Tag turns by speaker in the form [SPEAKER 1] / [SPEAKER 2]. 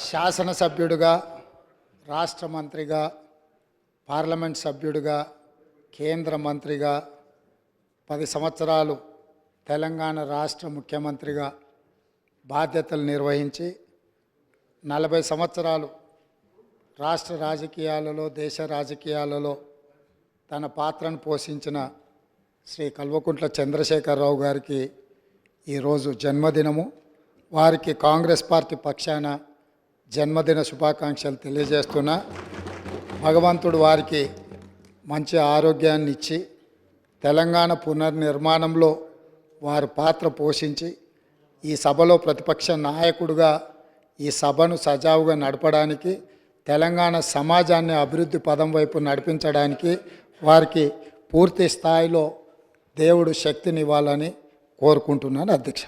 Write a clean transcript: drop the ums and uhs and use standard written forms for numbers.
[SPEAKER 1] శాసనసభ్యుడిగా, రాష్ట్ర మంత్రిగా, పార్లమెంట్ సభ్యుడిగా, కేంద్ర మంత్రిగా 10 సంవత్సరాలు తెలంగాణ రాష్ట్ర ముఖ్యమంత్రిగా బాధ్యతలు నిర్వహించి 40 సంవత్సరాలు రాష్ట్ర రాజకీయాలలో, దేశ రాజకీయాలలో తన పాత్రను పోషించిన శ్రీ కల్వకుంట్ల చంద్రశేఖరరావు గారికి ఈరోజు జన్మదినము. వారికి కాంగ్రెస్ పార్టీ పక్షాన జన్మదిన శుభాకాంక్షలు తెలియజేస్తున్నా. భగవంతుడు వారికి మంచి ఆరోగ్యాన్ని ఇచ్చి తెలంగాణ పునర్నిర్మాణంలో వారి పాత్ర పోషించి ఈ సభలో ప్రతిపక్ష నాయకుడిగా ఈ సభను సజావుగా నడపడానికి, తెలంగాణ సమాజాన్ని అభివృద్ధి పదం వైపు నడిపించడానికి వారికి పూర్తి స్థాయిలో దేవుడు శక్తినివ్వాలని కోరుకుంటున్నాను అధ్యక్ష.